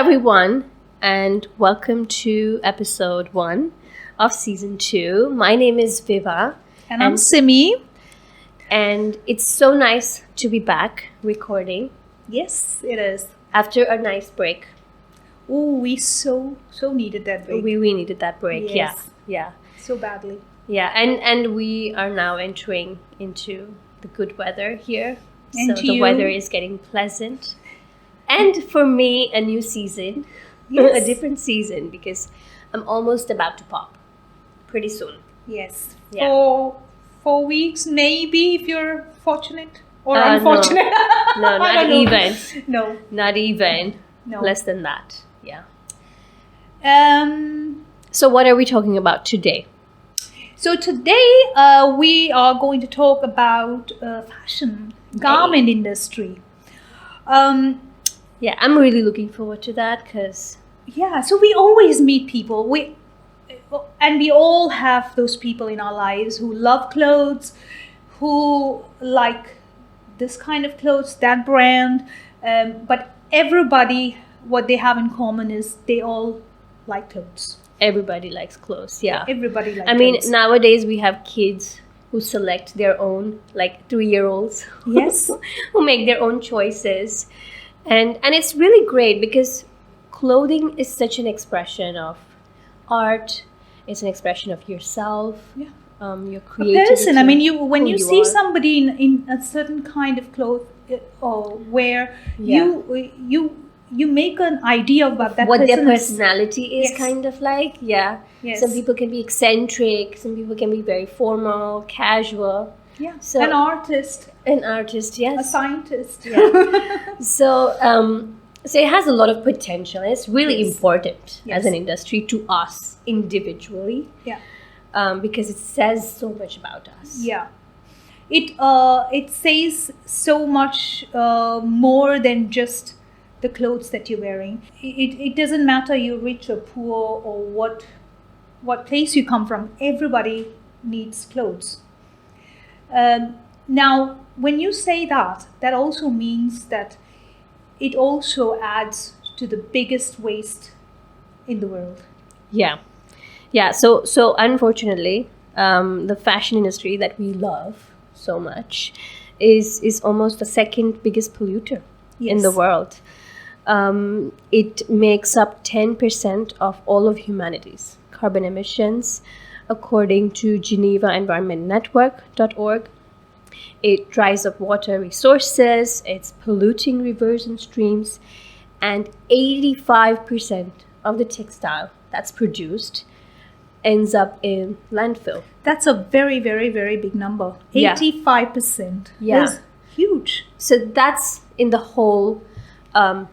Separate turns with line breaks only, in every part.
everyone, and welcome to episode 1 of season 2. My name is Viva.
And I'm Simi.
And it's so nice to be back recording.
Yes, it is.
After a nice break.
Oh, we so needed that break.
We needed that break,
Yes.
Yeah.
So badly.
Yeah, and we are now entering into the good weather here.
And
so the weather is getting pleasant. And for me, a new season.
Yes.
A different season, because I'm almost about to pop pretty soon.
Yes.
Yeah.
For 4 weeks, maybe, if you're fortunate or unfortunate.
No, not even.
No.
Not even.
No.
Less than that. Yeah.
So
what are we talking about today?
So today we are going to talk about fashion, garment industry.
Yeah, I'm really looking forward to that because...
Yeah, so we always meet people. We all have those people in our lives who love clothes, who like this kind of clothes, that brand. But everybody, what they have in common is they all like clothes.
Everybody likes clothes, yeah.
Everybody likes
I mean,
clothes.
nowadays we have kids who select their own, like 3-year-olds.
Yes.
Who make their own choices. And it's really great because clothing is such an expression of art. It's an expression of yourself.
Yeah.
Your
A
creativity.
person. I mean, when you see
are.
somebody in a certain kind of clothes or wear, you make an idea about that
what
person
their personality is
Yes.
kind of like. Yeah.
Yes.
Some people can be eccentric. Some people can be very formal, casual.
Yeah.
So,
an artist,
an artist, yes.
a scientist.
Yeah. So it has a lot of potential. It's really
Yes.
important
Yes.
as an industry to us individually.
Yeah.
Because it says so much about us.
Yeah. It says so much more than just the clothes that you're wearing. It doesn't matter you're rich or poor or what place you come from. Everybody needs clothes. Now, when you say that also means that it also adds to the biggest waste in the world.
Yeah. Yeah. So unfortunately, the fashion industry that we love so much is almost the second biggest polluter in the world. It makes up 10% of all of humanity's carbon emissions, according to GenevaEnvironmentNetwork.org. It dries up water resources, it's polluting rivers and streams, and 85% of the textile that's produced ends up in landfill.
That's a very, very, very big number.
Yeah.
85%.
Yeah.
Is huge.
So that's in the whole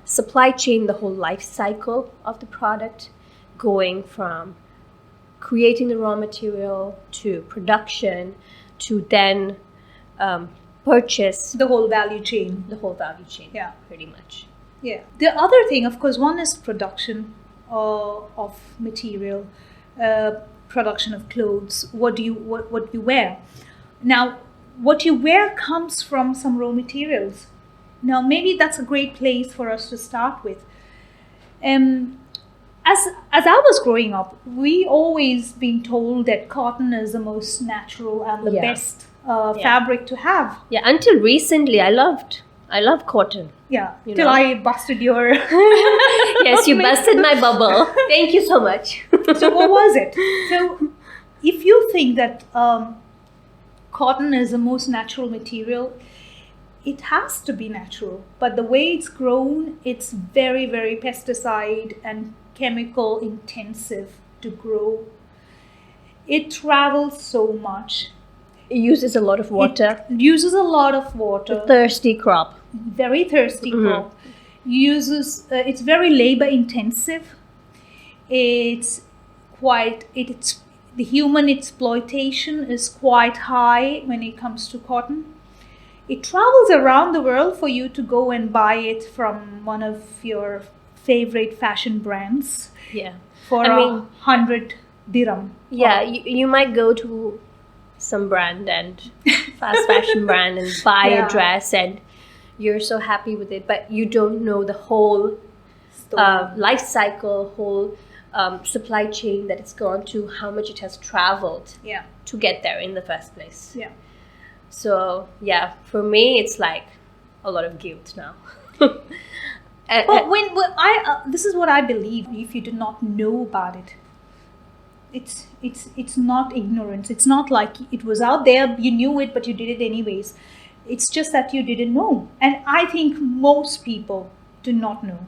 supply chain, the whole life cycle of the product, going from creating the raw material to production to then purchase.
The whole value chain.
The whole value chain,
Yeah.
pretty much.
Yeah. The other thing, of course, one is production of material, production of clothes. What you wear. Now, what you wear comes from some raw materials. Now, maybe that's a great place for us to start with. As I was growing up, we always been told that cotton is the most natural and the best fabric to have.
Yeah, until recently, I loved cotton.
Yeah,
You
till
know?
I busted your...
Yes, you busted my bubble. Thank you so much.
So what was it? So if you think that cotton is the most natural material, it has to be natural. But the way it's grown, it's very, very pesticide and chemical intensive to grow. It travels so much.
It uses a lot of water.
It uses a lot of water.
Thirsty crop.
Very thirsty crop. Uses it's very labor intensive. It's the human exploitation is quite high when it comes to cotton. It travels around the world for you to go and buy it from one of your favorite fashion brands.
Yeah.
For 100 dirham.
Yeah, you might go to some brand and fast fashion brand and buy a dress and you're so happy with it, but you don't know the whole life cycle, whole supply chain that it's gone to, how much it has traveled to get there in the first place.
Yeah.
So yeah, for me, it's like a lot of guilt now.
But this is what I believe. If you do not know about it, it's not ignorance. It's not like it was out there, you knew it, but you did it anyways. It's just that you didn't know. And I think most people do not know.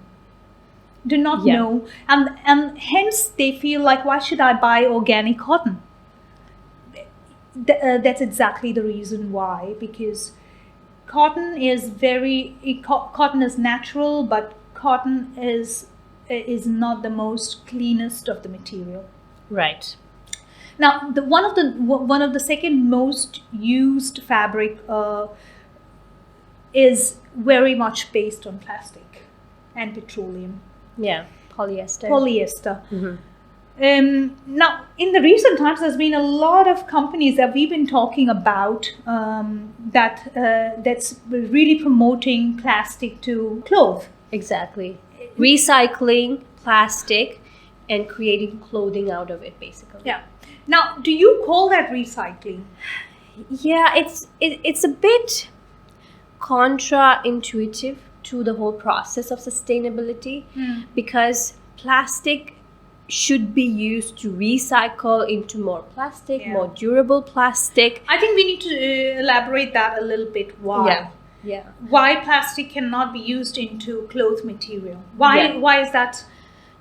Know, and hence they feel like, why should I buy organic cotton? That's exactly the reason why, because cotton is natural, but cotton is not the most cleanest of the material.
Right.
Now, one of the second most used fabric is very much based on plastic and petroleum.
Yeah, polyester.
Mm-hmm. Now, in the recent times, there's been a lot of companies that we've been talking about that's really promoting plastic to clothes.
Exactly. Recycling plastic and creating clothing out of it, basically.
Yeah. Now, do you call that recycling?
Yeah, it's a bit contra-intuitive to the whole process of sustainability, because plastic should be used to recycle into more plastic, more durable plastic.
I think we need to elaborate that a little bit. Why?
Yeah.
Why plastic cannot be used into cloth material? Why is that?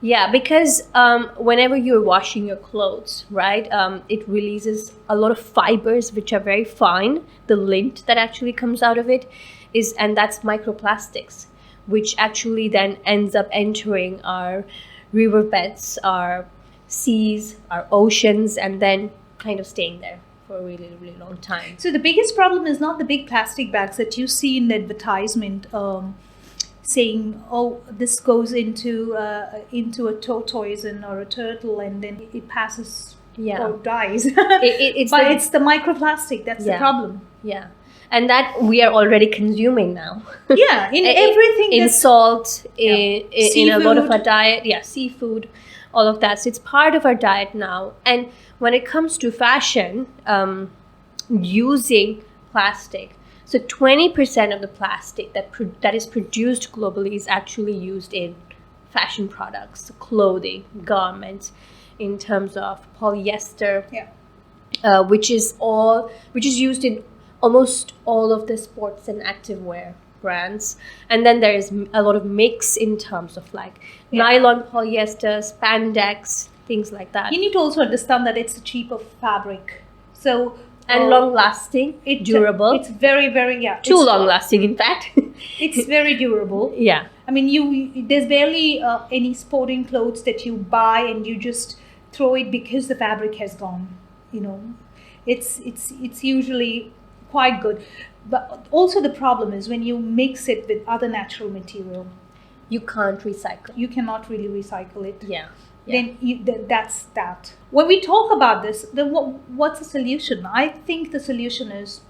Yeah, because whenever you're washing your clothes, right, it releases a lot of fibers which are very fine. The lint that actually comes out of it and that's microplastics, which actually then ends up entering our riverbeds, our seas, our oceans, and then kind of staying there for a really, really long time.
So the biggest problem is not the big plastic bags that you see in the advertisement saying, oh, this goes into a tortoise or a turtle and then it passes or dies. It's the microplastic that's the problem.
Yeah. And that we are already consuming now.
Yeah, in everything.
In salt, in a lot of our diet. Yeah, seafood, all of that. So it's part of our diet now. And when it comes to fashion, using plastic, so 20% of the plastic that is produced globally is actually used in fashion products, clothing, garments, in terms of polyester, which is used in almost all of the sports and activewear brands. And then there is a lot of mix in terms of like nylon, polyester, spandex, things like that.
You need to also understand that it's a cheaper fabric. So
and long-lasting, durable.
It's very, very,
too long-lasting, in fact.
It's very durable.
Yeah.
I mean, there's barely any sporting clothes that you buy and you just throw it because the fabric has gone. You know, it's usually quite good. But also the problem is when you mix it with other natural material,
you can't recycle.
You cannot really recycle it.
Yeah.
Then that's that. When we talk about this, then what's the solution? I think the solution is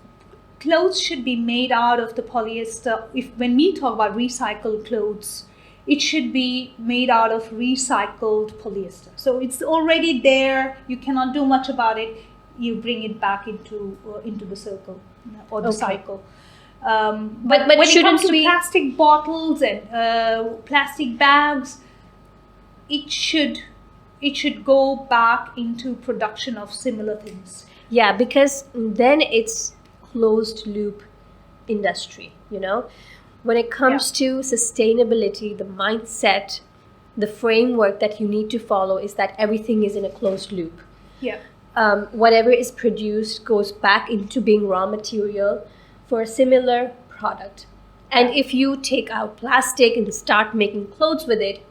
clothes should be made out of the polyester. When we talk about recycled clothes, it should be made out of recycled polyester. So it's already there. You cannot do much about it. You bring it back into the circle or the cycle. But when it comes to plastic bottles and plastic bags, it should go back into production of similar things.
Yeah, because then it's closed loop industry, you know. When it comes to sustainability, the mindset, the framework that you need to follow is that everything is in a closed loop.
Yeah.
Whatever is produced goes back into being raw material for a similar product. And if you take out plastic and start making clothes with it,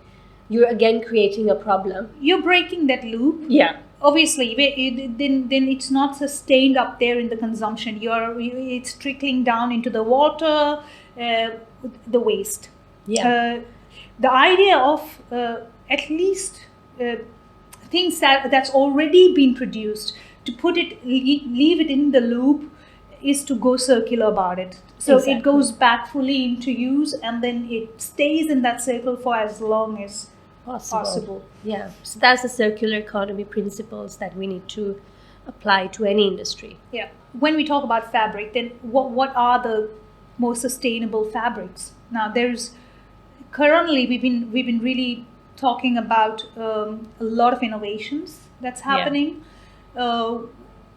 you're again creating a problem.
You're breaking that loop.
Yeah.
Obviously, then it's not sustained up there in the consumption. It's trickling down into the water, the waste.
Yeah.
The idea of at least things that's already been produced, to leave it in the loop, is to go circular about it. So
Exactly.
it goes back fully into use, and then it stays in that circle for as long as possible.
Yeah. So that's the circular economy principles that we need to apply to any industry.
Yeah. When we talk about fabric, then what are the most sustainable fabrics? Now, there's currently we've been really talking about a lot of innovations that's happening,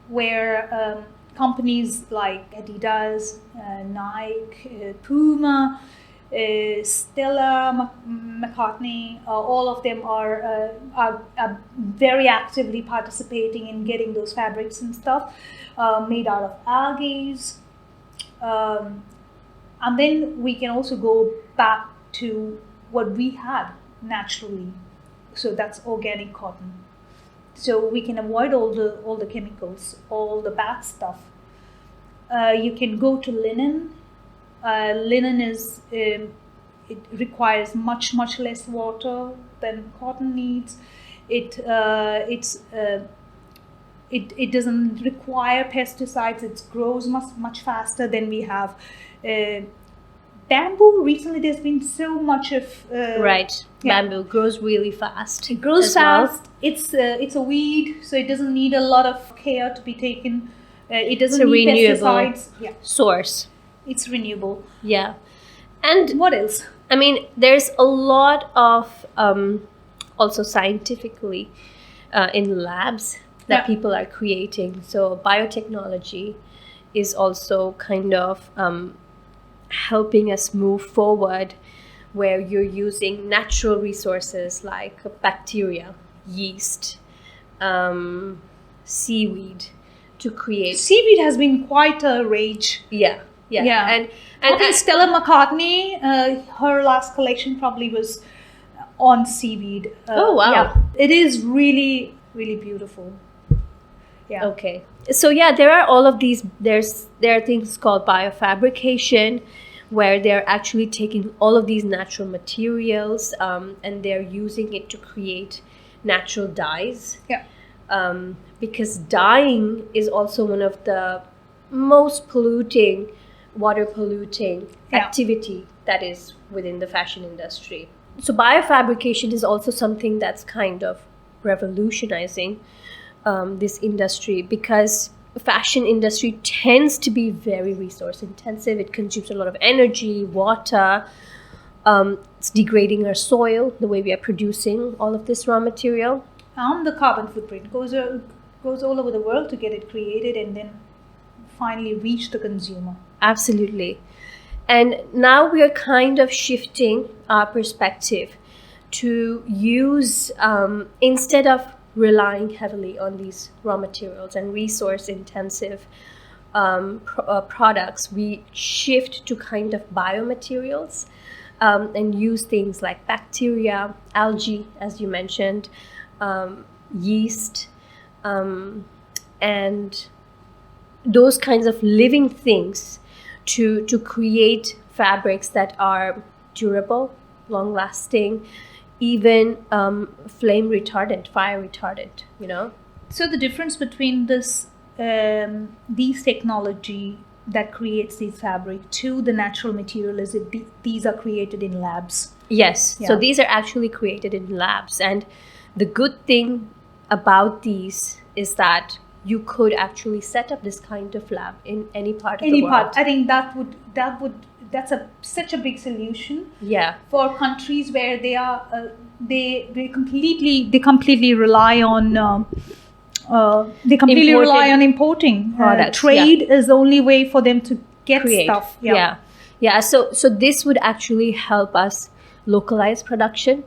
where companies like Adidas, Nike, Puma, Stella McCartney, all of them are very actively participating in getting those fabrics and stuff made out of algae. And then we can also go back to what we had naturally. So that's organic cotton. So we can avoid all the chemicals, all the bad stuff. You can go to linen. Linen it requires much less water than cotton needs. It doesn't require pesticides. It grows much faster than we have. Bamboo, recently there's been so much of
Bamboo grows really fast.
It grows fast.
Well.
It's a weed, so it doesn't need a lot of care to be taken. It doesn't need pesticides. Yeah.
Source.
It's renewable.
Yeah. And
what else?
I mean, there's a lot of also scientifically in labs that people are creating. So biotechnology is also kind of helping us move forward, where you're using natural resources like bacteria, yeast, seaweed to create.
Seaweed has been quite a rage.
Yeah.
And I think Stella McCartney, her last collection probably was on seaweed.
Oh wow!
Yeah. It is really, really beautiful. Yeah.
Okay. So yeah, there are all of these. There are things called biofabrication, where they're actually taking all of these natural materials and they're using it to create natural dyes.
Yeah.
Because dyeing is also one of the most polluting, water polluting activity that is within the fashion industry. So biofabrication is also something that's kind of revolutionizing this industry, because fashion industry tends to be very resource intensive. It consumes a lot of energy, water. It's degrading our soil, the way we are producing all of this raw material.
And the carbon footprint goes all over the world to get it created and then finally reach the consumer.
Absolutely. And now we are kind of shifting our perspective to use, instead of relying heavily on these raw materials and resource intensive products, we shift to kind of biomaterials and use things like bacteria, algae, as you mentioned, yeast, and those kinds of living things to create fabrics that are durable, long lasting, even flame retardant, fire retardant, you know.
So the difference between these technology that creates these fabric to the natural material is that these are created in labs.
Yes.
Yeah.
So these are actually created in labs, and the good thing about these is that you could actually set up this kind of lab in any part of the world.
I think that's such a big solution.
Yeah.
For countries where they are they completely rely on importing
products.
Trade is the only way for them to get stuff.
Yeah. So this would actually help us localize production,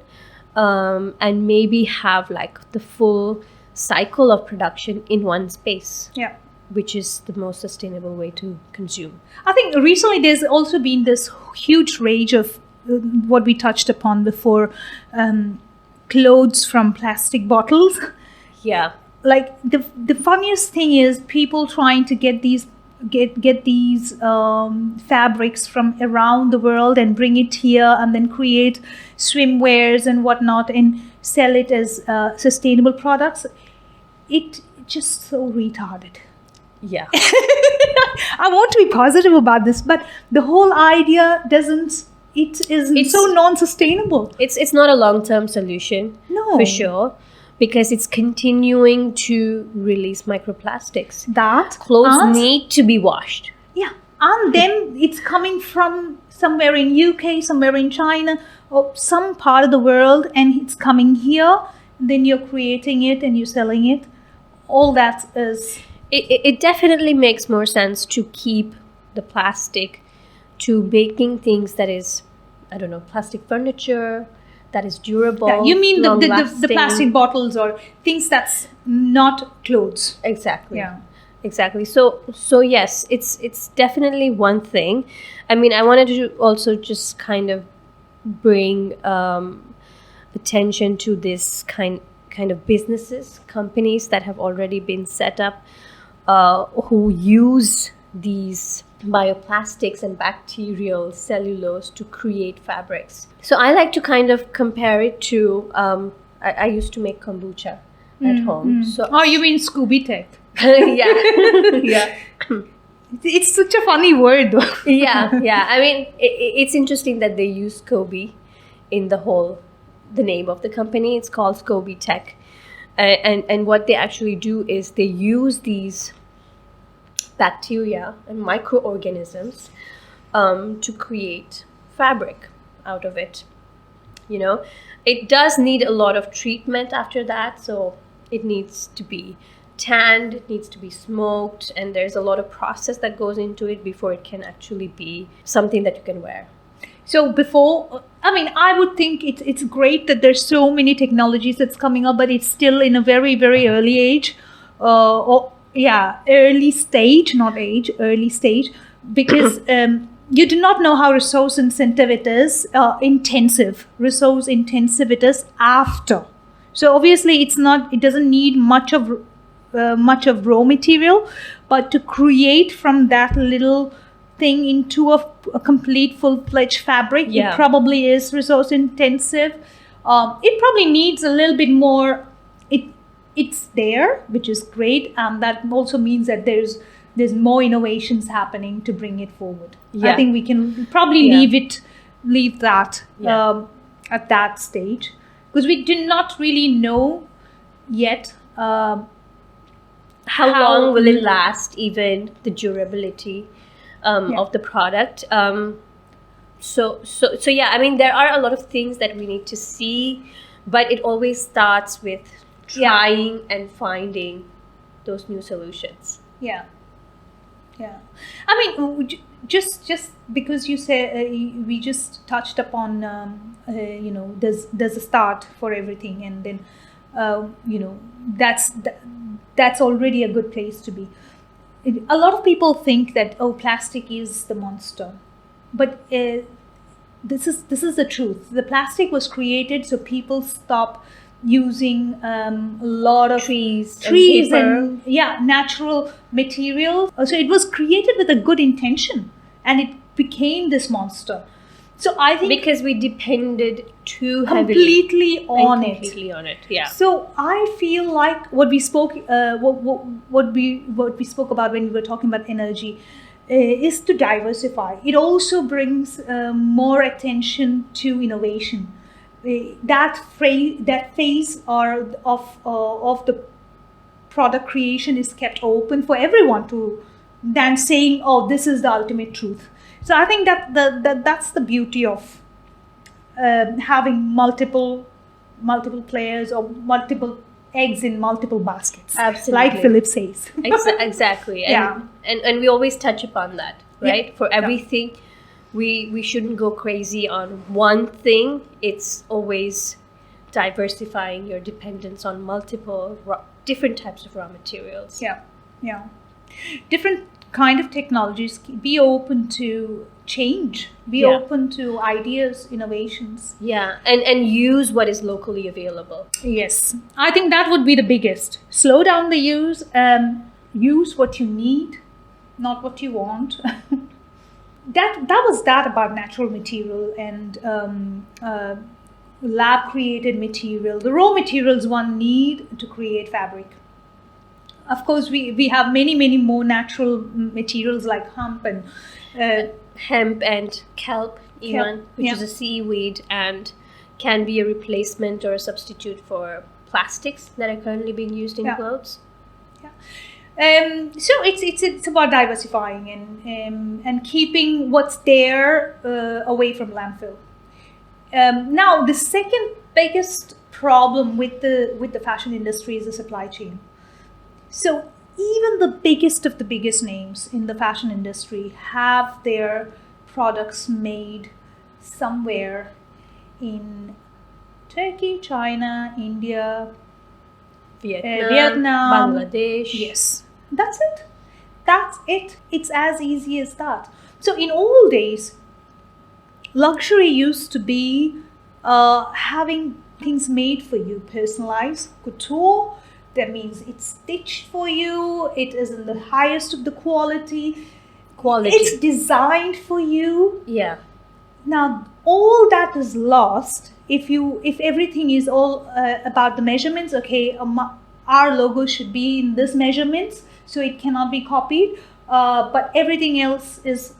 and maybe have like the full cycle of production in one space.
Yeah.
Which is the most sustainable way to consume.
I think recently there's also been this huge rage of what we touched upon before, clothes from plastic bottles.
Yeah.
Like the funniest thing is people trying to get these fabrics from around the world and bring it here and then create swimwears and whatnot and sell it as sustainable products. It just so retarded.
Yeah.
I want to be positive about this, but the whole idea it's so non-sustainable.
It's not a long-term solution,
No.
for sure, because it's continuing to release microplastics. Clothes need to be washed.
Yeah, and then it's coming from somewhere in UK, somewhere in China, or some part of the world, and it's coming here. Then you're creating it and you're selling it. All that is...
It definitely makes more sense to keep the plastic to making things that is, I don't know, plastic furniture, that is durable.
Yeah, you mean the
long-lasting.
plastic bottles or things that's not clothes.
Exactly.
Yeah.
Exactly. So yes, it's definitely one thing. I mean, I wanted to also just kind of bring attention to this kind of businesses, companies that have already been set up, who use these bioplastics and bacterial cellulose to create fabrics. So I like to kind of compare it to, I used to make kombucha at home. So
Oh, you mean Scooby Tech?
yeah. Yeah.
It's such a funny word, though.
Yeah. I mean, it's interesting that they use Scoby in the name of the company. It's called Scoby Tech. And what they actually do is they use these bacteria and microorganisms to create fabric out of it. You know, it does need a lot of treatment after that. So it needs to be tanned, it needs to be smoked, and there's a lot of process that goes into it before it can actually be something that you can wear.
So I would think it's great that there's so many technologies that's coming up, but it's still in a very, very early age. Early stage, not age, early stage, because you do not know how resource intensive it is, resource intensive it is after. So obviously it doesn't need much of raw material, but to create from that little thing into a complete full-fledged fabric, it probably is resource intensive. It probably needs a little bit more. It's there, which is great. That also means that there's more innovations happening to bring it forward. Yeah. I think we can probably leave that at that stage, because we do not really know yet
how long will it last, even the durability of the product. So yeah, I mean, there are a lot of things that we need to see, but it always starts with trying and finding those new solutions.
Yeah. I mean, just because you say we just touched upon, there's a start for everything, and then that's already a good place to be. A lot of people think that plastic is the monster, but this is the truth. The plastic was created so people stop using a lot of trees and natural materials. So it was created with a good intention, and it became this monster. So I think
because we depended too
completely on it.
Yeah.
So I feel like what we spoke what we spoke about when we were talking about energy is to diversify. It also brings more attention to innovation. That phase of the product creation is kept open for everyone to then saying, this is the ultimate truth. So I think that's the beauty of having multiple players or multiple eggs in multiple baskets.
Absolutely.
Like Philip says.
Exactly. And we always touch upon that, right? For everything, we shouldn't go crazy on one thing. It's always diversifying your dependence on multiple different types of raw materials.
Yeah. Different kind of technologies. Be open to change. Be open to ideas, innovations.
Yeah, and use what is locally available.
Yes, I think that would be the biggest. Slow down the use. Use what you need, not what you want. That was that about natural material and lab created material. The raw materials one need to create fabric. Of course, we have many more natural materials like
hemp and kelp even, which is a seaweed and can be a replacement or a substitute for plastics that are currently being used in clothes.
So it's about diversifying and keeping what's there away from landfill. Now, the second biggest problem with the fashion industry is the supply chain. So even the biggest of the biggest names in the fashion industry have their products made somewhere in Turkey, China, India, Vietnam,
Bangladesh.
Yes, that's it. It's as easy as that. So in old days, luxury used to be having things made for you, personalized, couture. That means it's stitched for you. It is in the highest of the quality. It's designed for you.
Yeah.
Now all that is lost if everything is all about the measurements. Okay, our logo should be in this measurements, so it cannot be copied. But everything else is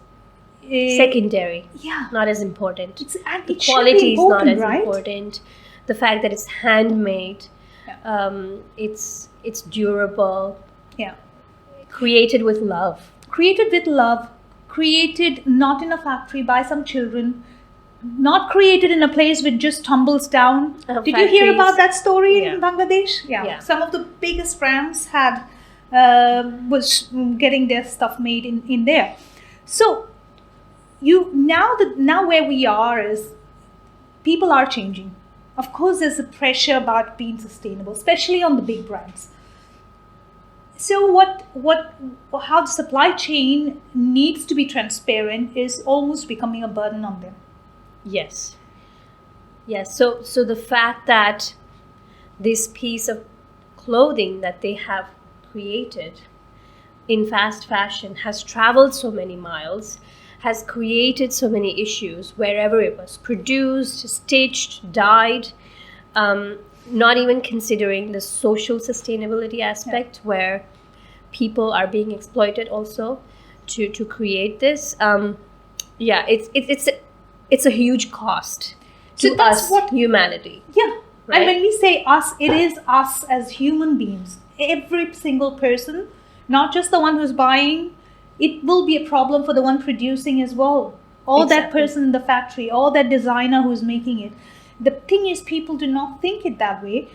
secondary.
Yeah,
not as important.
The
quality is not as
right?
important. The fact that it's handmade. It's durable.
Yeah.
Created with love.
Created not in a factory by some children, not created in a place which just tumbles down. Did you hear about that story in Bangladesh? Yeah. Some of the biggest brands was getting their stuff made in there. So now where we are is people are changing. Of course, there's a pressure about being sustainable, especially on the big brands. So how the supply chain needs to be transparent is almost becoming a burden on them.
Yes. So the fact that this piece of clothing that they have created in fast fashion has traveled so many miles, has created so many issues wherever it was produced, stitched, dyed, not even considering the social sustainability aspect where people are being exploited also to create this. It's a huge cost to us, humanity.
Yeah. Right? And when we say us, it is us as human beings. Every single person, not just the one who's buying. It will be a problem for the one producing as well. Or that person in the factory, or that designer who's making it. The thing is, people do not think it that way.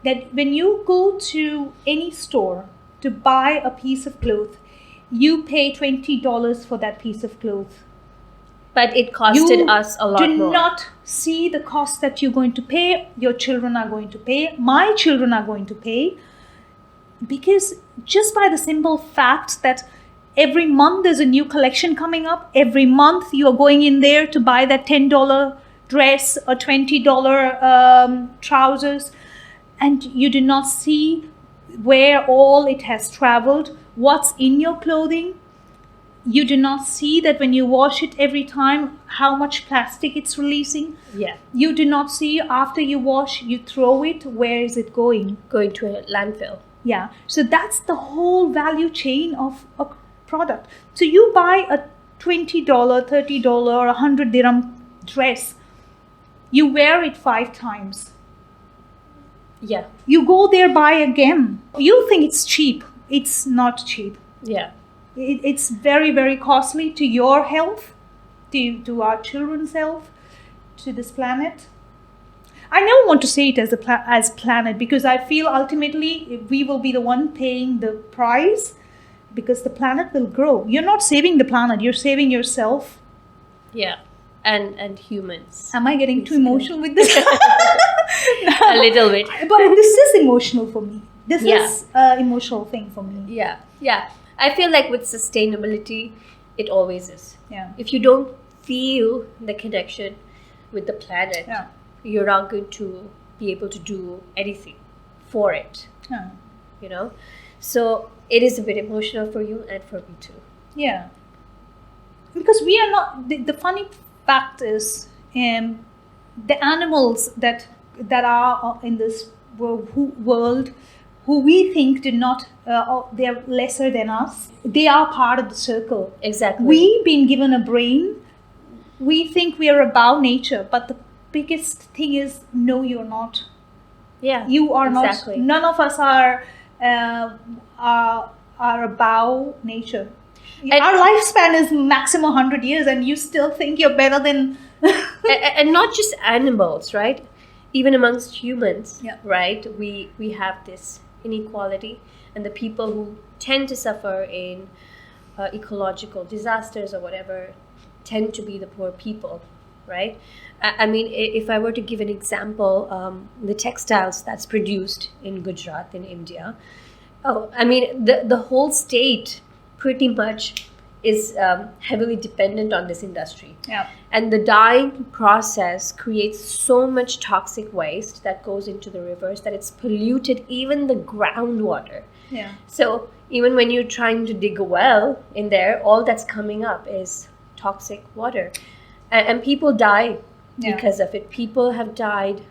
That when you go to any store to buy a piece of cloth, you pay $20 for that piece of cloth.
But it costed us a lot more. You
do not see the cost that you're going to pay. Your children are going to pay. My children are going to pay. Because just by the simple fact that every month there's a new collection coming up. Every month you are going in there to buy that $10 dress or $20 trousers. And you do not see where all it has traveled, what's in your clothing. You do not see that when you wash it every time, how much plastic it's releasing.
Yeah.
You do not see after you wash, you throw it, where is it going?
Going to a landfill.
Yeah. So that's the whole value chain of a product. So you buy a $20, $30 or 100 dirham dress. You wear it 5 times.
Yeah.
You go there, buy again. You think it's cheap. It's not cheap.
Yeah.
It's very, very costly to your health, to our children's health, to this planet. I never want to say it as planet, because I feel ultimately we will be the one paying the price, because the planet will grow. You're not saving the planet, you're saving yourself.
Yeah. And humans.
Am I getting too emotional with this?
A little bit.
But this is emotional for me. This is an emotional thing for me.
Yeah. Yeah. I feel like with sustainability, it always is.
Yeah.
If you don't feel the connection with the planet, you're not going to be able to do anything for it.
Yeah.
You know? So it is a bit emotional for you and for me too.
Yeah. Because we are not... The funny fact is, the animals that are in this world who we think did not, they're lesser than us, they are part of the circle.
Exactly.
We've been given a brain. We think we are above nature, but the biggest thing is, no, you're not.
Yeah,
You are
exactly.
not. None of us are above nature.
And
our lifespan is maximum 100 years, and you still think you're better than.
and not just animals, right? Even amongst humans,
Yeah.
right? We have this inequality, and the people who tend to suffer in ecological disasters or whatever tend to be the poor people, right? I mean, if I were to give an example, the textiles that's produced in Gujarat in India, I mean, the whole state pretty much is heavily dependent on this industry.
Yeah.
And the dyeing process creates so much toxic waste that goes into the rivers that it's polluted even the groundwater.
Yeah.
So even when you're trying to dig a well in there, all that's coming up is toxic water. And people die because of it. People have died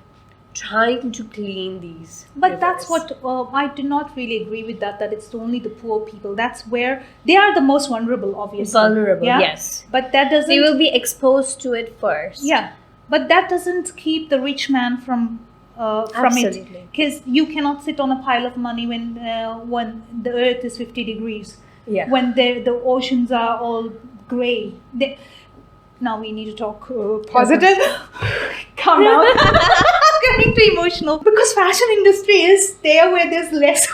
trying to clean these
But
rivers.
that's what I do not really agree with that it's only the poor people. That's where they are the most vulnerable, obviously.
Vulnerable,
Yeah?
yes.
But that doesn't.
They will be exposed to it first.
Yeah, but that doesn't keep the rich man from it.
Absolutely.
Because you cannot sit on a pile of money when the earth is 50 degrees.
Yeah.
When the oceans are all grey. Now we need to talk positive. Come out. I'm getting too emotional. Because fashion industry is there where there's less.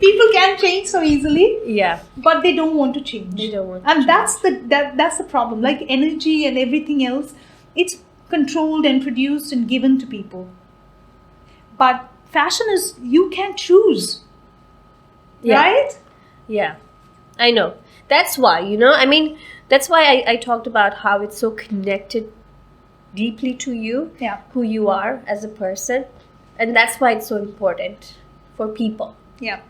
People can change so easily.
Yeah.
But they don't want to change.
They don't want to
and
change.
that's the problem. Like energy and everything else, it's controlled and produced and given to people. But fashion is, you can choose.
Yeah.
Right?
Yeah, I know. That's why, I mean, that's why I talked about how it's so connected deeply to you,
Yeah.
who you are as a person. And that's why it's so important for people.
Yeah.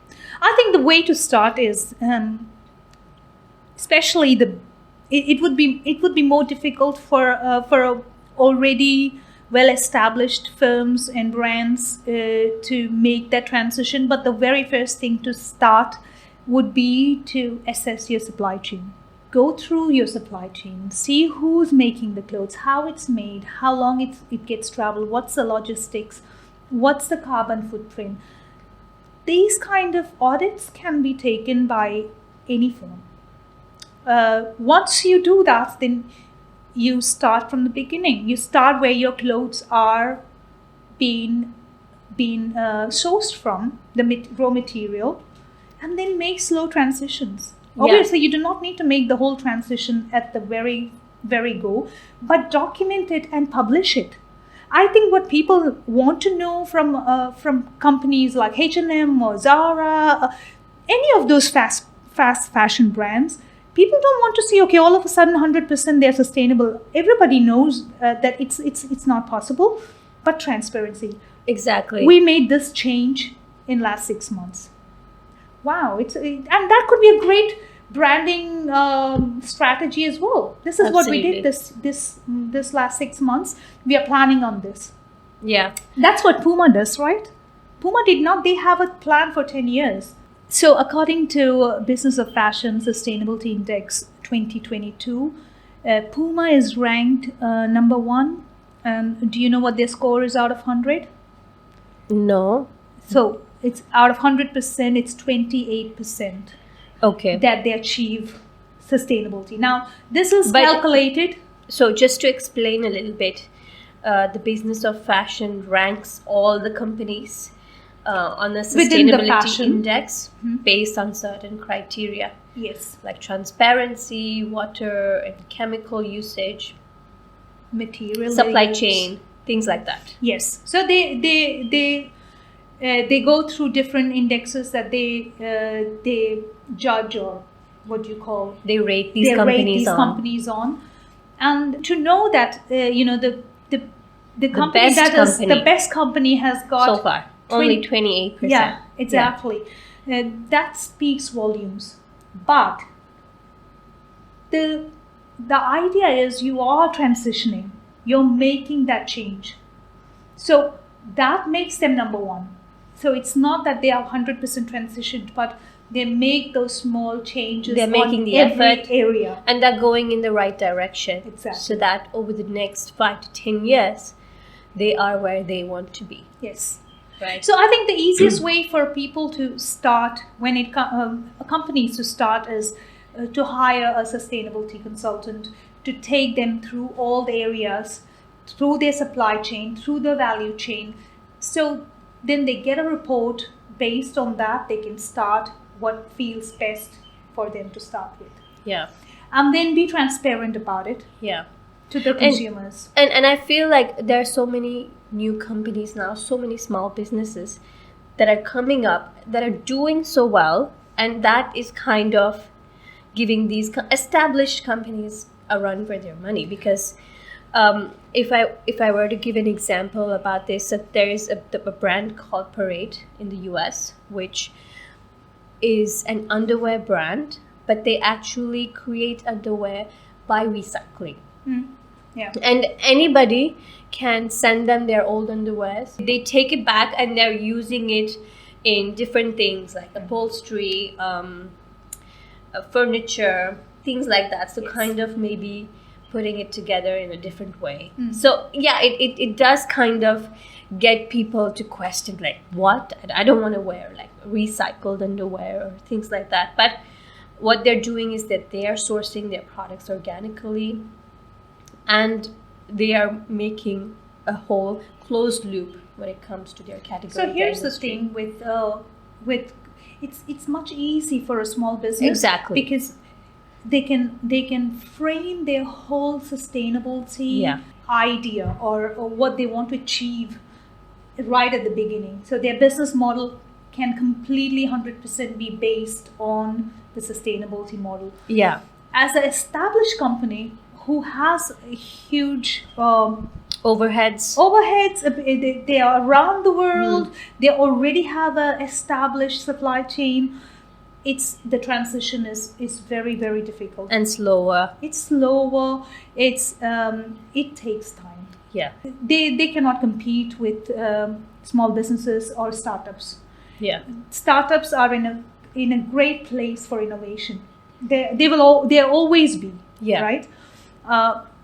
I think the way to start is, especially it would be more difficult for already well-established firms and brands to make that transition. But the very first thing to start would be to assess your supply chain. Go through your supply chain, see who's making the clothes, how it's made, how long it gets traveled, what's the logistics, what's the carbon footprint. These kind of audits can be taken by any firm. Once you do that, then you start from the beginning. You start where your clothes are being sourced from, the raw material, and then make slow transitions.
Yeah.
Obviously, you do not need to make the whole transition at the very, very go, but document it and publish it. I think what people want to know from companies like H&M or Zara, any of those fast fashion brands, people don't want to see, okay, all of a sudden 100% they're sustainable. Everybody knows that it's not possible, but transparency.
Exactly.
We made this change in last 6 months. Wow, and that could be a great branding strategy as well. This is what we did this last 6 months. We are planning on this.
Yeah.
That's what Puma does, right? Puma did not. They have a plan for 10 years. So according to Business of Fashion Sustainability Index 2022, Puma is ranked number 1. Do you know what their score is out of 100?
No.
So it's out of 100%, it's 28%.
Okay.
That they achieve sustainability. Now, this is calculated.
So just to explain a little bit, the Business of Fashion ranks all the companies on a sustainability index based on certain criteria.
Yes.
Like transparency, water and chemical usage,
material,
supply chain, things like that.
Yes. So they go through different indexes that they judge, or what you call,
they rate these companies
on. And to know that the company the best company has got
so far only 28%.
Yeah, exactly. Yeah. That speaks volumes. But the idea is you are transitioning. You're making that change. So that makes them number 1. So it's not that they are 100% transitioned, but they make those small changes.
They're making
on
the
every
effort.
area.
And they're going in the right direction.
Exactly.
So that over the next 5 to 10 years, they are where they want to be.
Yes.
Right.
So I think the easiest way for people to start, when it companies to start, is to hire a sustainability consultant to take them through all the areas, through their supply chain, through the value chain. So then they get a report. Based on that, they can start what feels best for them to start with.
Yeah.
And then be transparent about it.
Yeah.
To the consumers.
And I feel like there are so many new companies now, so many small businesses that are coming up that are doing so well, and that is kind of giving these established companies a run for their money. Because if I were to give an example about this, there is a brand called Parade in the US, which is an underwear brand, but they actually create underwear by recycling.
Yeah.
And anybody can send them their old underwears. They take it back and they're using it in different things like upholstery, furniture, things like that. So kind of maybe putting it together in a different way. So yeah, it does kind of get people to question like, what? I don't want to wear like recycled underwear or things like that. But what they're doing is that they are sourcing their products organically, and they are making a whole closed loop when it comes to their category.
So here's the thing with it's much easy for a small business.
Exactly.
Because they can frame their whole sustainability idea or what they want to achieve right at the beginning. So their business model can completely 100% be based on the sustainability model.
Yeah.
As an established company who has a huge
overheads,
they are around the world, they already have an established supply chain, the transition is very, very difficult
and slower.
It's slower. It takes time.
Yeah.
They cannot compete with small businesses or startups.
Yeah.
Startups are in a great place for innovation. They'll always be.
Yeah.
Right.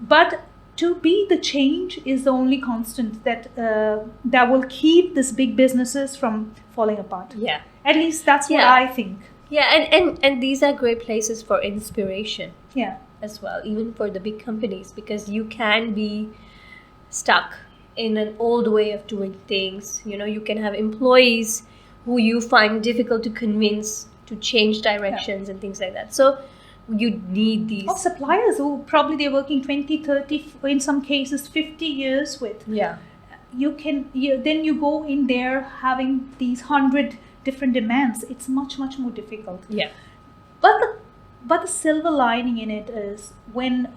But to be the change is the only constant that will keep these big businesses from falling apart.
Yeah.
At least that's what I think.
Yeah, and these are great places for inspiration.
Yeah.
As well, even for the big companies, because you can be stuck in an old way of doing things. You know, you can have employees who you find difficult to convince to change directions and things like that. So you need these.
Or suppliers who probably they're working 20, 30, in some cases 50 years with.
Yeah.
Then you go in there having these 100 different demands. It's much, much more difficult.
Yeah.
But the silver lining in it is when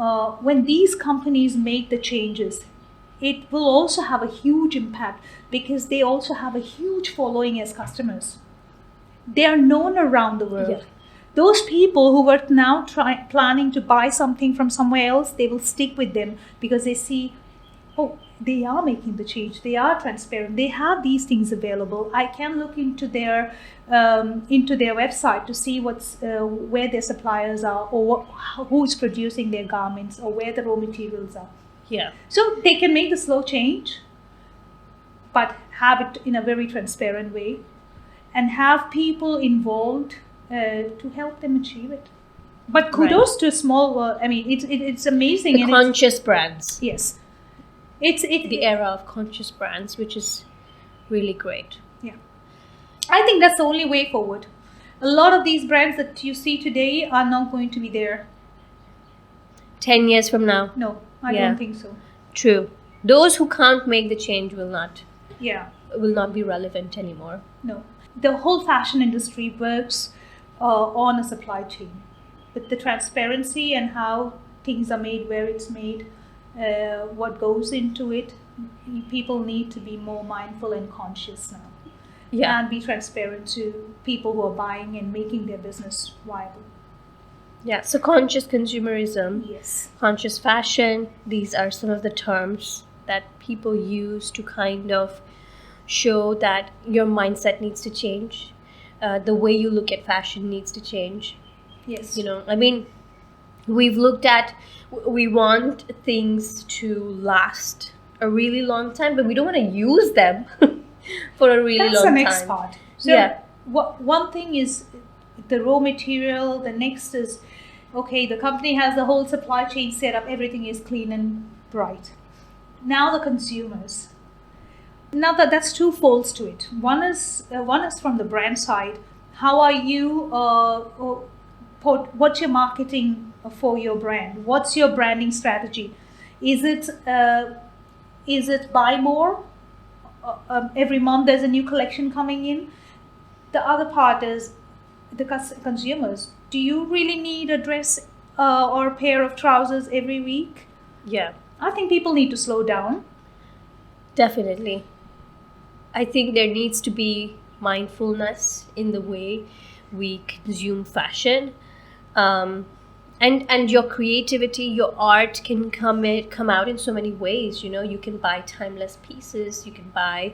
these companies make the changes, it will also have a huge impact because they also have a huge following as customers. They are known around the world. Yeah. Those people who were now planning to buy something from somewhere else, they will stick with them because they see, oh, they are making the change. They are transparent. They have these things available. I can look into their website to see where their suppliers are, or who is producing their garments, or where the raw materials are.
Yeah.
So they can make the slow change, but have it in a very transparent way, and have people involved to help them achieve it. But kudos to small. It's amazing.
The conscious brands.
Yes.
It's the era of conscious brands, which is really great.
Yeah. I think that's the only way forward. A lot of these brands that you see today are not going to be there
10 years from now.
No, I don't think so.
True. Those who can't make the change will not be relevant anymore.
No. The whole fashion industry works on a supply chain. With the transparency and how things are made, where it's made, what goes into it, people need to be more mindful and conscious now. Yeah. And be transparent to people who are buying and making their business viable.
Yeah, so conscious consumerism,
yes,
conscious fashion, these are some of the terms that people use to kind of show that your mindset needs to change. The way you look at fashion needs to change.
Yes.
I mean, we want things to last a really long time, but we don't want to use them for a really long time.
That's the next part. So one thing is the raw material. The next is, okay, the company has the whole supply chain set up. Everything is clean and bright. Now the consumers. Now that's two folds to it. One is from the brand side. How are you? What's your marketing for your brand? What's your branding strategy? Is it buy more? Every month there's a new collection coming in. The other part is the consumers. Do you really need a dress or a pair of trousers every week?
Yeah.
I think people need to slow down.
Definitely. I think there needs to be mindfulness in the way we consume fashion. And your creativity, your art can come out in so many ways. You can buy timeless pieces, you can buy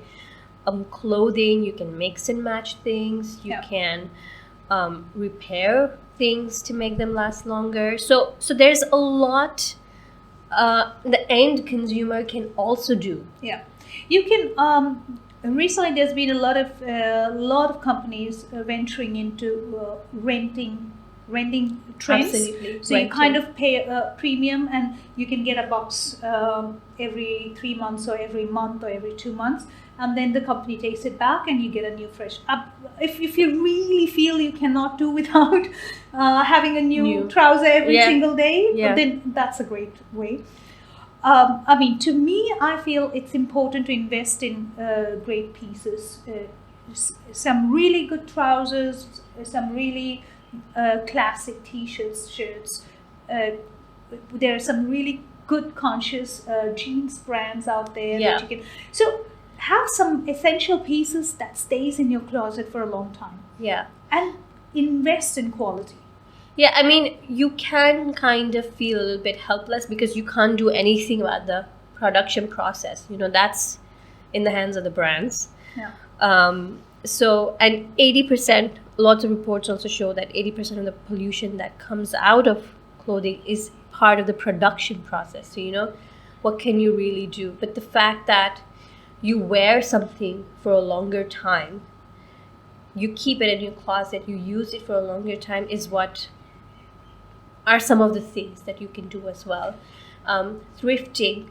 clothing, you can mix and match things, you can repair things to make them last longer. So there's a lot the end consumer can also do.
Yeah, you can. Recently, there's been a lot of companies venturing into renting trends.
Absolutely.
So you kind of pay a premium, and you can get a box every 3 months, or every month, or every 2 months, and then the company takes it back, and you get a new fresh. If you really feel you cannot do without having a new trouser every single day, then that's a great way. To me, I feel it's important to invest in great pieces. Some really good trousers, some really classic t-shirts, shirts. There are some really good conscious jeans brands out there that you can. So have some essential pieces that stays in your closet for a long time.
Yeah.
And invest in quality.
Yeah, I mean, you can kind of feel a little bit helpless because you can't do anything about the production process. That's in the hands of the brands.
Yeah.
And 80%, lots of reports also show that 80% of the pollution that comes out of clothing is part of the production process. So, what can you really do? But the fact that you wear something for a longer time, you keep it in your closet, you use it for a longer time are some of the things that you can do as well. Thrifting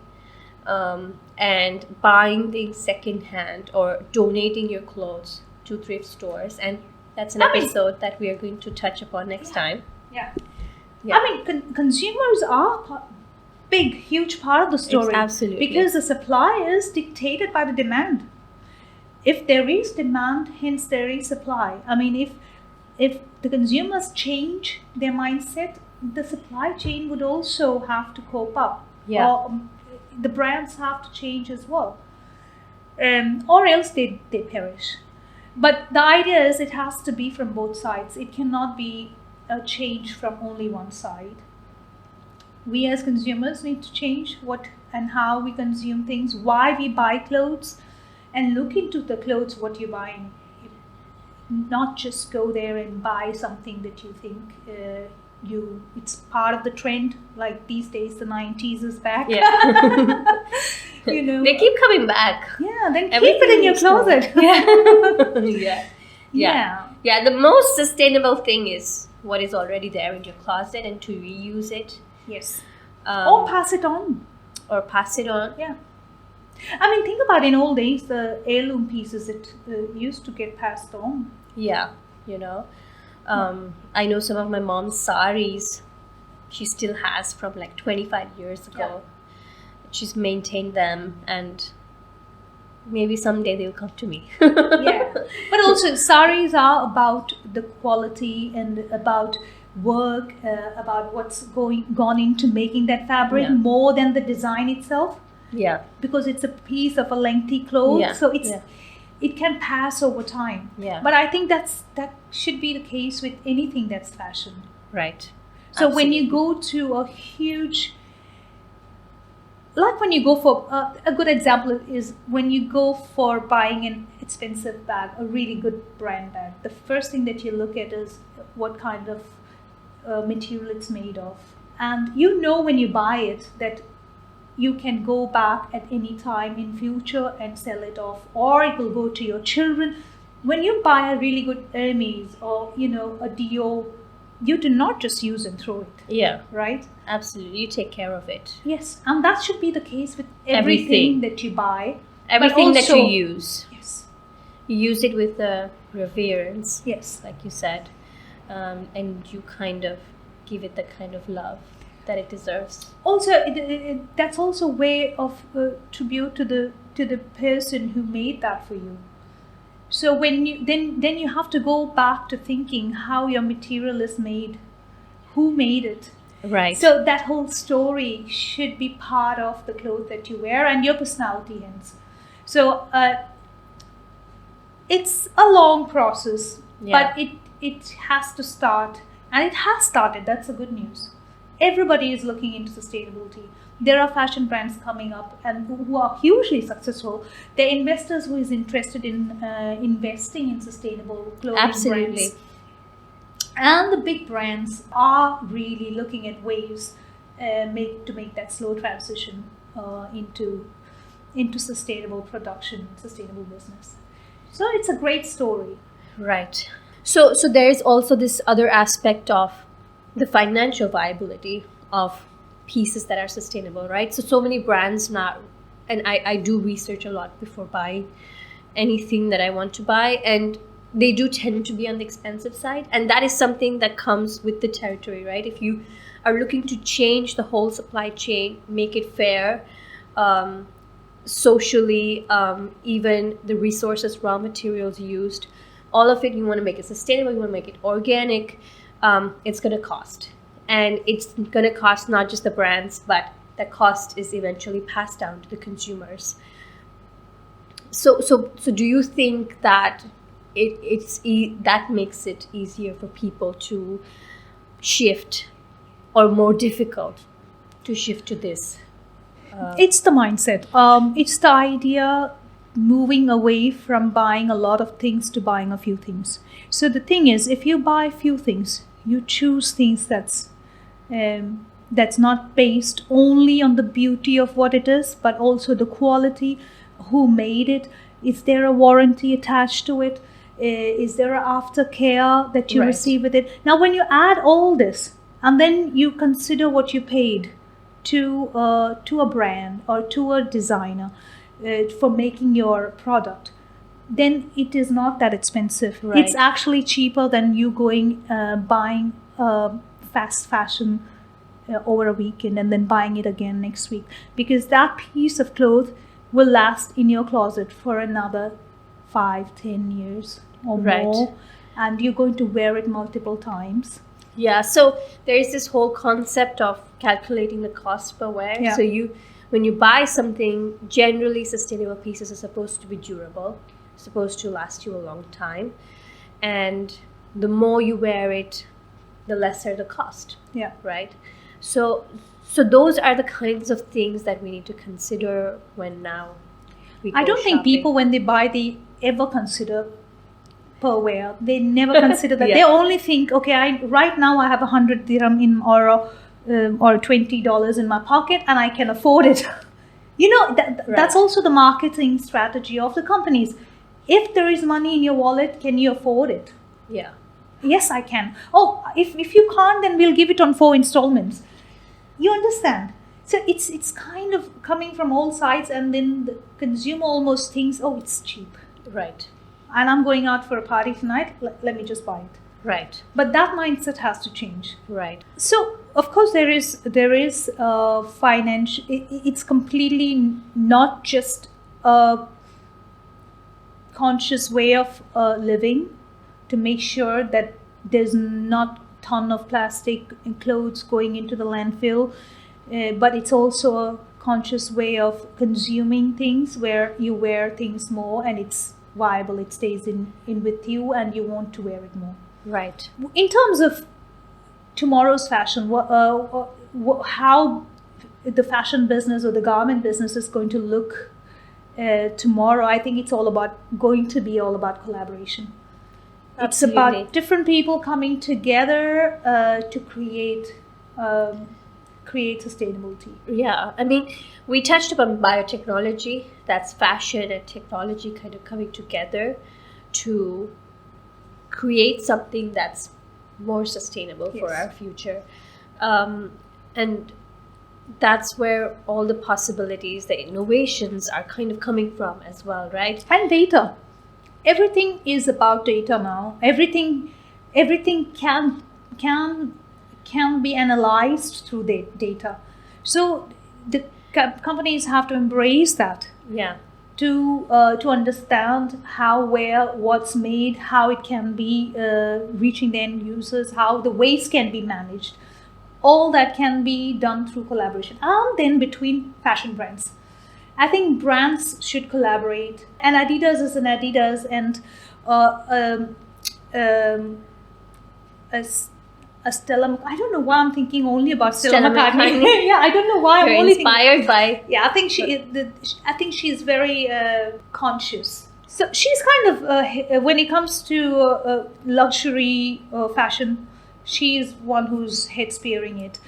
and buying things secondhand or donating your clothes to thrift stores. And that's an episode that we are going to touch upon next time.
Yeah. Consumers are huge part of the story.
Absolutely.
Because the supply is dictated by the demand. If there is demand, hence there is supply. If the consumers change their mindset, the supply chain would also have to cope up.
Yeah.
Or the brands have to change as well. Or else they perish. But the idea is it has to be from both sides. It cannot be a change from only one side. We as consumers need to change what and how we consume things, why we buy clothes, and look into the clothes, what you're buying. Not just go there and buy something that you think it's part of the trend, like these days the 90s is back.
Yeah. They keep coming back.
Yeah, then keep it in your closet.
Yeah. The most sustainable thing is what is already there in your closet and to reuse it.
Yes. Or pass it on.
Yeah.
Think about in old days, the heirloom pieces that used to get passed on.
Yeah, I know some of my mom's saris she still has from like 25 years ago.
Yeah.
She's maintained them, and maybe someday they'll come to me.
Yeah, but also saris are about the quality and about work, about what's gone into making that fabric more than the design itself.
Yeah,
because it's a piece of a lengthy cloth, so it can pass over time.
Yeah,
but I think that should be the case with anything that's fashion.
Right.
So when you go to a huge like when you go for a good example is when you go for buying an expensive bag, a really good brand bag, the first thing that you look at is what kind of material it's made of. And you know when you buy it that you can go back at any time in future and sell it off, or it will go to your children. When you buy a really good Hermes or, a Dior, you do not just use and throw it.
Yeah.
Right?
Absolutely. You take care of it.
Yes. And that should be the case with everything that you buy.
Everything that you use.
Yes.
You use it with reverence.
Yes.
Like you said. And you kind of give it the kind of love that it deserves.
Also, that's also a way of tribute to the person who made that for you. So when you then you have to go back to thinking how your material is made, who made it.
Right.
So that whole story should be part of the clothes that you wear and your personality hence. So it's a long process, but it has to start, and it has started. That's the good news. Everybody is looking into sustainability. There are fashion brands coming up and who are hugely successful. They're investors who is interested in investing in sustainable clothing brands. And the big brands are really looking at ways to make that slow transition into sustainable production, sustainable business. So it's a great story.
Right. So there is also this other aspect of the financial viability of pieces that are sustainable, right? So many brands now, and I do research a lot before buying anything that I want to buy, and they do tend to be on the expensive side. And that is something that comes with the territory, right? If you are looking to change the whole supply chain, make it fair, socially, even the resources, raw materials used, all of it, you want to make it sustainable, you want to make it organic, it's going to cost. And it's going to cost not just the brands, but the cost is eventually passed down to the consumers. So do you think that that makes it easier for people to shift, or more difficult to shift to this?
It's the mindset. It's the idea moving away from buying a lot of things to buying a few things. So the thing is, if you buy a few things, you choose things that's not based only on the beauty of what it is, but also the quality, who made it, is there a warranty attached to it, is there an aftercare that you receive with it. Now when you add all this and then you consider what you paid to a brand or to a designer for making your product, then it is not that expensive. Right. It's actually cheaper than you going buying fast fashion over a weekend and then buying it again next week, because that piece of cloth will last in your closet for another 5-10 years or more, and you're going to wear it multiple times.
Yeah, so there is this whole concept of calculating the cost per wear. Yeah. So when you buy something, generally sustainable pieces are supposed to be durable, supposed to last you a long time, and the more you wear it, the lesser the cost.
Yeah.
Right? So those are the kinds of things that we need to consider when now we go
I don't think
shopping.
People, when they buy, they ever consider per wear. They never consider that. Yeah. They only think, okay, right now I have 100 dirham in or $20 in my pocket and I can afford it. That's also the marketing strategy of the companies. If there is money in your wallet, can you afford it?
Yeah.
Yes, I can. Oh, if you can't, then we'll give it on 4 installments. You understand? So it's kind of coming from all sides, and then the consumer almost thinks, oh, it's cheap.
Right.
And I'm going out for a party tonight, let me just buy it.
Right.
But that mindset has to change.
Right.
So, of course, there is financial, it's completely not just a conscious way of living to make sure that there's not a ton of plastic and clothes going into the landfill, but it's also a conscious way of consuming things where you wear things more and it's viable, it stays in with you and you want to wear it more.
Right.
In terms of tomorrow's fashion, how the fashion business or the garment business is going to look tomorrow. I think it's going to be all about collaboration.
Absolutely.
It's about different people coming together to create sustainability.
Yeah, I mean, we touched upon biotechnology. That's fashion and technology kind of coming together to create something that's more sustainable for our future. And that's where all the possibilities, the innovations are kind of coming from as well, right?
And data. Everything is about data now. Everything can be analyzed through the data. So the companies have to embrace that.
Yeah.
To understand how, where, what's made, how it can be reaching the end users, how the waste can be managed. All that can be done through collaboration. And then between fashion brands. I think brands should collaborate. And Adidas is an Adidas, and a Stella. I don't know why I'm thinking only about Stella McCartney. Yeah, I don't know why.
You're
I'm only
inspired by.
Yeah, I think I think she's very conscious. So she's kind of when it comes to luxury fashion, she's one who's head spearing it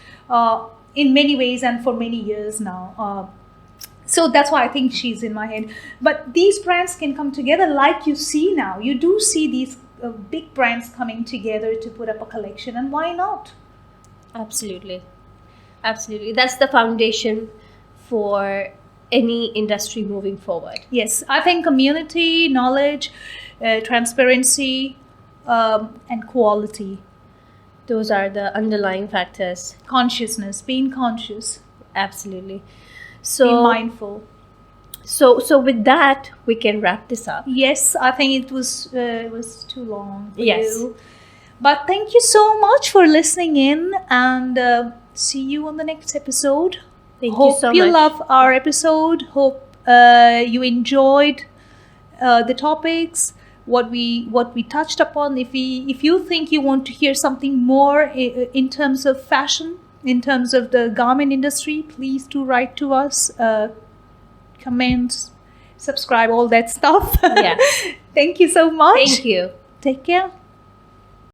in many ways and for many years now. So that's why I think she's in my head. But these brands can come together like you see now. You do see these big brands coming together to put up a collection, and why not?
Absolutely. Absolutely. That's the foundation for any industry moving forward.
Yes, I think community, knowledge, transparency, and quality.
Those are the underlying factors.
Consciousness, being conscious.
Absolutely.
Be mindful.
So with that, we can wrap this up.
Yes, I think it was too long for
Yes.
you. But thank you so much for listening in, and see you on the next episode.
Thank
Hope
you so
you
much.
love our episode. Hope you enjoyed the topics, what we touched upon. If you think you want to hear something more in terms of fashion, in terms of the garment industry, please do write to us. Comment, subscribe, all that stuff.
Yeah.
Thank you so much.
Thank you.
Take care.